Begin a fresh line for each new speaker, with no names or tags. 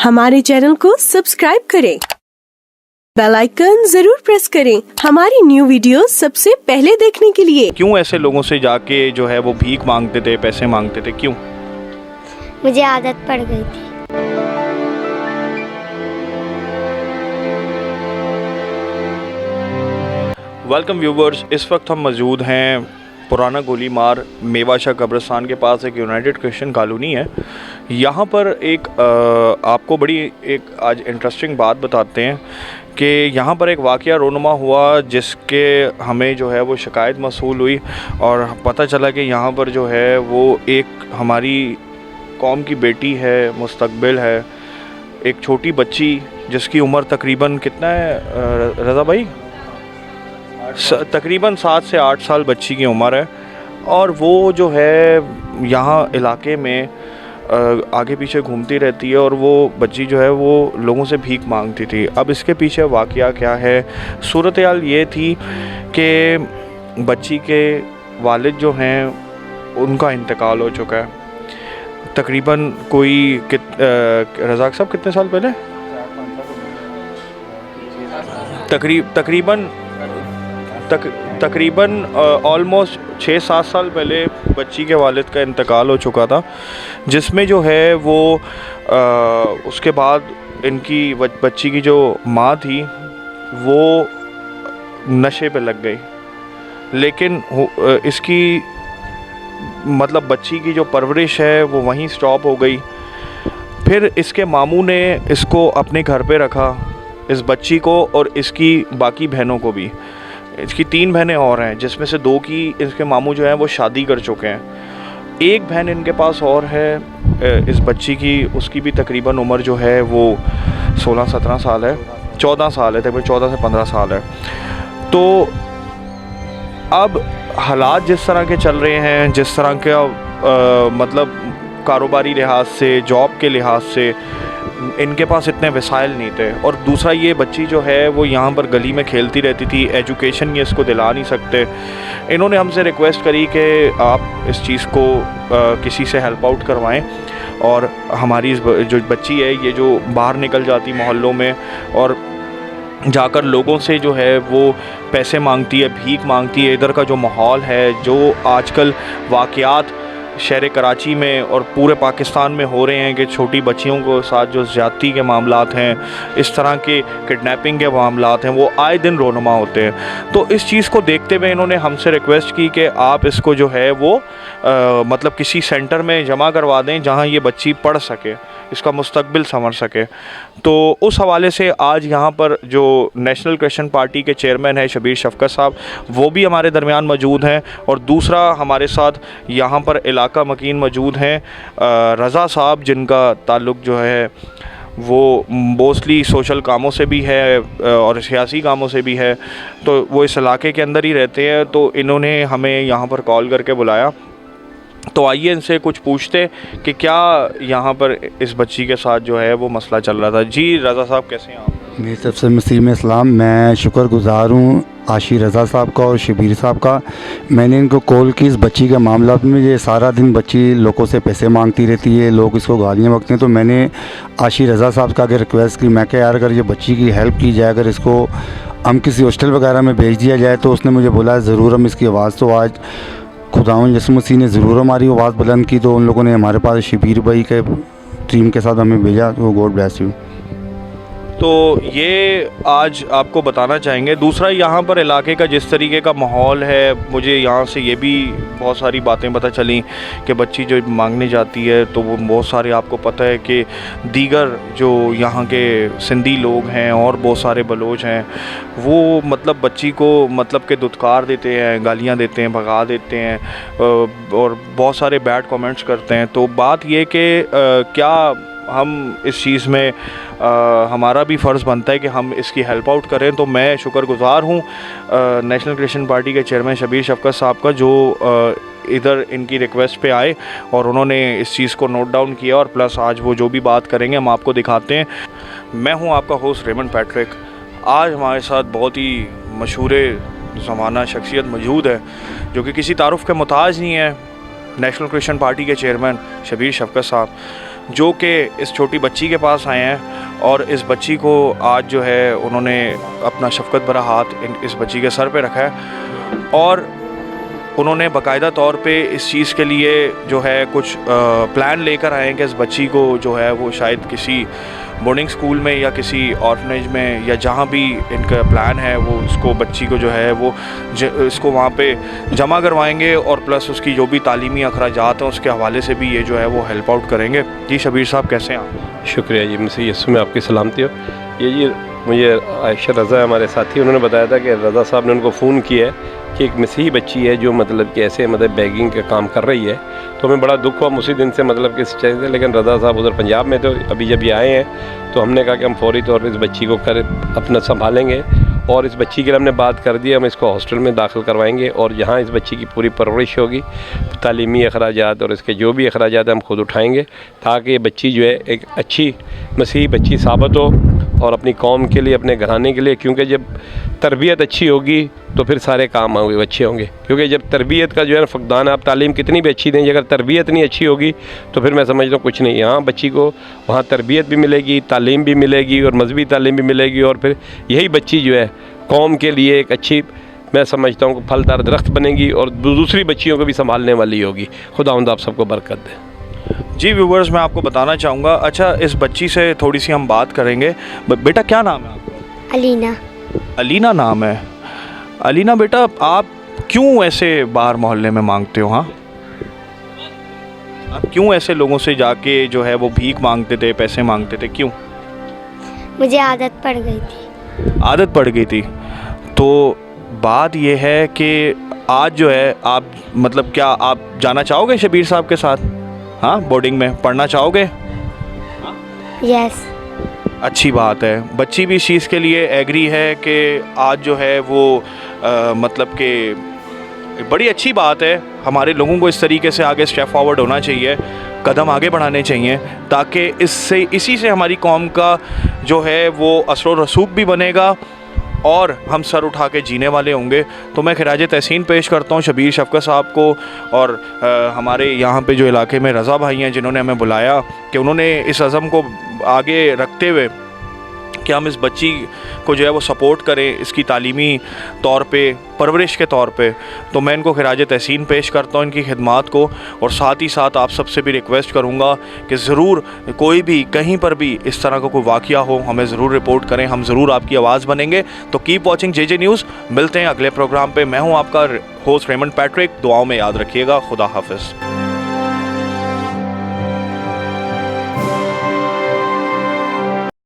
हमारे चैनल को सब्सक्राइब करें, बेल आइकन जरूर प्रेस करें हमारी न्यू वीडियो सबसे पहले देखने के लिए।
क्यों ऐसे लोगों से जाके जो है वो भीख मांगते थे, पैसे मांगते थे, क्यों?
मुझे आदत पड़ गई थी।
वेलकम व्यूवर्स, इस वक्त हम मौजूद हैं पुराना गोली मार मेवाशाह कब्रिस्तान के पास एक यूनाइटेड क्रिश्चियन कॉलोनी है। यहाँ पर एक आपको बड़ी एक आज इंटरेस्टिंग बात बताते हैं कि यहाँ पर एक वाक़या रोनुमा हुआ जिसके हमें जो है वो शिकायत मौसूल हुई और पता चला कि यहाँ पर जो है वो एक हमारी कौम की बेटी है, मुस्तकबिल है, एक छोटी बच्ची जिसकी उम्र तकरीबन कितना है रज़ा भाई? तकरीबन 7 से 8 साल बच्ची की उम्र है और वो जो है यहाँ इलाके में आगे पीछे घूमती रहती है और वो बच्ची जो है वो लोगों से भीख मांगती थी। अब इसके पीछे वाक़या क्या है? सूरत हाल ये थी कि बच्ची के वालिद जो हैं उनका इंतकाल हो चुका है। तकरीबन कोई रज़ाक साहब कितने साल पहले? तकरीबन ऑलमोस्ट 6-7 साल पहले बच्ची के वालिद का इंतकाल हो चुका था, जिसमें जो है वो उसके बाद इनकी बच्ची की जो माँ थी वो नशे पे लग गई। लेकिन इसकी मतलब बच्ची की जो परवरिश है वो वहीं स्टॉप हो गई। फिर इसके मामू ने इसको अपने घर पे रखा, इस बच्ची को और इसकी बाकी बहनों को भी। इसकी 3 बहनें और हैं जिसमें से 2 की इसके मामू जो हैं वो शादी कर चुके हैं। एक बहन इनके पास और है इस बच्ची की, उसकी भी तकरीबन उम्र जो है वो 16-17 साल है, 14 साल है, तकरीबन 14 से 15 साल है। तो अब हालात जिस तरह के चल रहे हैं, जिस तरह के मतलब कारोबारी लिहाज से, जॉब के लिहाज से इनके पास इतने वसाइल नहीं थे। और दूसरा ये बच्ची जो है वो यहाँ पर गली में खेलती रहती थी, एजुकेशन ये इसको दिला नहीं सकते। इन्होंने हमसे रिक्वेस्ट करी कि आप इस चीज़ को किसी से हेल्प आउट करवाएं और हमारी जो बच्ची है ये जो बाहर निकल जाती मोहल्लों में और जाकर लोगों से जो है वो पैसे मांगती है, भीख मांगती है। इधर का जो माहौल है, जो आजकल वाक़यात शहर कराची में और पूरे पाकिस्तान में हो रहे हैं कि छोटी बच्चियों को साथ जो ज़्यादती के मामलात हैं, इस तरह के किडनैपिंग के मामलात हैं, वो आए दिन रोनुमा होते हैं। तो इस चीज़ को देखते हुए इन्होंने हमसे रिक्वेस्ट की कि आप इसको जो है वो मतलब किसी सेंटर में जमा करवा दें जहां ये बच्ची पढ़ सके, इसका मुस्तकबिल संवर सके। तो उस हवाले से आज यहाँ पर जो नेशनल क्रिश्चियन पार्टी के चेयरमैन है शबीर शफकत साहब, वो भी हमारे दरमियान मौजूद हैं और दूसरा हमारे साथ यहाँ पर इलाका मकीन मौजूद हैं रज़ा साहब, जिनका ताल्लुक़ जो है वो मोस्टली सोशल कामों से भी है और सियासी कामों से भी है। तो वो इस इलाके के अंदर ही रहते हैं। तो इन्होंने हमें यहाँ पर कॉल करके बुलाया। तो आइए इनसे कुछ पूछते कि क्या यहाँ पर इस बच्ची के साथ जो है वो मसला चल रहा था। जी रज़ा साहब, कैसे हैं आप?
मेरी सबसे मसीह में इस्लाम। मैं शुक्रगुज़ार हूँ आशी रज़ा साहब का और शबीर साहब का। मैंने इनको कॉल की इस बच्ची के मामला में। ये सारा दिन बच्ची लोगों से पैसे मांगती रहती है, लोग इसको गालियाँ बकते हैं। तो मैंने आशी रज़ा साहब का आगे रिक्वेस्ट की, मैं क्या यार अगर ये बच्ची की हेल्प की जाए, अगर इसको हम किसी हॉस्टल वगैरह में भेज दिया जाए। तो उसने मुझे बोला ज़रूर हम इसकी आवाज़, तो आज खुदावंद यीशु मसीह ने ज़रूर हमारी आवाज़ बुलंद की। तो उन लोगों ने हमारे पास शबीर भाई के टीम के साथ हमें भेजा। तो गॉड ब्लेस यू।
तो ये आज आपको बताना चाहेंगे। दूसरा, यहाँ पर इलाके का जिस तरीके का माहौल है, मुझे यहाँ से ये भी बहुत सारी बातें पता चली कि बच्ची जो मांगने जाती है तो वो बहुत सारे, आपको पता है कि दीगर जो यहाँ के सिंधी लोग हैं और बहुत सारे बलोच हैं, वो मतलब बच्ची को मतलब के दुत्कार देते हैं, गालियाँ देते हैं, भगा देते हैं और बहुत सारे बैड कमेंट्स करते हैं। तो बात ये कि क्या हम इस चीज़ में हमारा भी फ़र्ज़ बनता है कि हम इसकी हेल्प आउट करें। तो मैं शुक्रगुज़ार हूँ नेशनल क्रिश्चियन पार्टी के चेयरमैन शबीर शफकत साहब का, जो इधर इनकी रिक्वेस्ट पे आए और उन्होंने इस चीज़ को नोट डाउन किया और प्लस आज वो जो भी बात करेंगे हम आपको दिखाते हैं। मैं हूँ आपका होस्ट रेमंड पैट्रिक। आज हमारे साथ बहुत ही मशहूर ज़माना शख्सियत मौजूद है जो कि किसी तारुफ़ के मुताज नहीं है, नेशनल क्रिश्चियन पार्टी के चेयरमैन शबीर शफकत साहब। जो कि इस छोटी बच्ची के पास आए हैं और इस बच्ची को आज जो है उन्होंने अपना शफ़क़त भरा हाथ इस बच्ची के सर पे रखा है और उन्होंने बाकायदा तौर पे इस चीज़ के लिए जो है कुछ प्लान लेकर आए हैं कि इस बच्ची को जो है वो शायद किसी बोर्डिंग स्कूल में या किसी ऑर्फनेज में या जहाँ भी इनका प्लान है वो इसको बच्ची को जो है वो इसको वहाँ पे जमा करवाएंगे और प्लस उसकी जो भी तालीमी अखराजात हैं उसके हवाले से भी ये जो है वो हेल्प आउट करेंगे। जी शबीर साहब कैसे हैं आप?
शुक्रिया जी, मसीह यीशु में आपकी सलामती हो। ये जी मुझे आयशा रज़ा हमारे साथी उन्होंने बताया था कि रज़ा साहब ने उनको फ़ोन किया है कि एक मसीही बच्ची है जो मतलब कि ऐसे मतलब बैगिंग का काम कर रही है। तो हमें बड़ा दुख हुआ उसी दिन से मतलब कि इस चीज़ से, लेकिन रज़ा साहब उधर पंजाब में थे, अभी जब ये आए हैं तो हमने कहा कि हम फौरी तौर पर इस बच्ची को अपना संभालेंगे और इस बच्ची के लिए हमने बात कर दी, हम इसको हॉस्टल में दाखिल करवाएंगे और यहाँ इस बच्ची की पूरी परवरिश होगी, तालीमी अखराजात और इसके जो भी अखराजात हम खुद उठाएंगे ताकि ये बच्ची जो है एक अच्छी मसीही बच्ची साबित हो और अपनी कौम के लिए, अपने घराने के लिए, क्योंकि जब तरबियत अच्छी होगी तो फिर सारे काम अच्छे होंगे। क्योंकि जब तरबियत का जो है ना फकदान, आप तालीम कितनी भी अच्छी दें, अगर तरबियत नहीं अच्छी होगी तो फिर मैं समझता हूँ कुछ नहीं। यहाँ बच्ची को वहाँ तरबियत भी मिलेगी, तालीम भी मिलेगी और मजहबी तालीम भी मिलेगी और फिर यही बच्ची जो है कौम के लिए एक अच्छी, मैं समझता हूँ फलदार दरख्त बनेगी और दूसरी बच्चियों को भी संभालने वाली होगी। खुदावंद आप सबको बरकत दे।
जी व्यूवर्स, मैं आपको बताना चाहूँगा, अच्छा इस बच्ची से थोड़ी सी हम बात करेंगे। बेटा क्या नाम है आपका?
अलीना।
अलीना नाम है। अलीना बेटा, आप क्यों ऐसे बाहर मोहल्ले में मांगते हो? हाँ, आप क्यों ऐसे लोगों से जाके जो है वो भीख मांगते थे, पैसे मांगते थे, क्यों?
मुझे आदत पड़ गई थी।
आदत पड़ गई थी। तो बात ये है कि आज जो है आप मतलब क्या आप जाना चाहोगे शबीर साहब के साथ? हाँ, बोर्डिंग में पढ़ना चाहोगे?
यस।
अच्छी बात है। बच्ची भी इस चीज़ के लिए एग्री है कि आज जो है वो मतलब कि बड़ी अच्छी बात है। हमारे लोगों को इस तरीके से आगे स्टेप फॉरवर्ड होना चाहिए, कदम आगे बढ़ाने चाहिए ताकि इसी से हमारी कौम का जो है वो असर व रसूख भी बनेगा और हम सर उठा के जीने वाले होंगे। तो मैं खिराज तहसीन पेश करता हूँ शबीर शफ़क़त साहब को और हमारे यहाँ पे जो इलाके में रज़ा भाई हैं जिन्होंने हमें बुलाया कि उन्होंने इस अज़म को आगे रखते हुए कि हम इस बच्ची को जो है वो सपोर्ट करें इसकी तालीमी तौर पे, परवरिश के तौर पे। तो मैं इनको खिराज तहसीन पेश करता हूँ इनकी खिदमात को और साथ ही साथ आप सबसे भी रिक्वेस्ट करूँगा कि ज़रूर कोई भी कहीं पर भी इस तरह का कोई वाक़या हो हमें ज़रूर रिपोर्ट करें, हम ज़रूर आपकी आवाज़ बनेंगे। तो कीप वॉचिंग JJ न्यूज़। मिलते हैं अगले प्रोग्राम पर। मैं हूँ आपका होस्ट रेमंड पैट्रिक। दुआओं में याद रखिएगा। खुदा हाफिज़।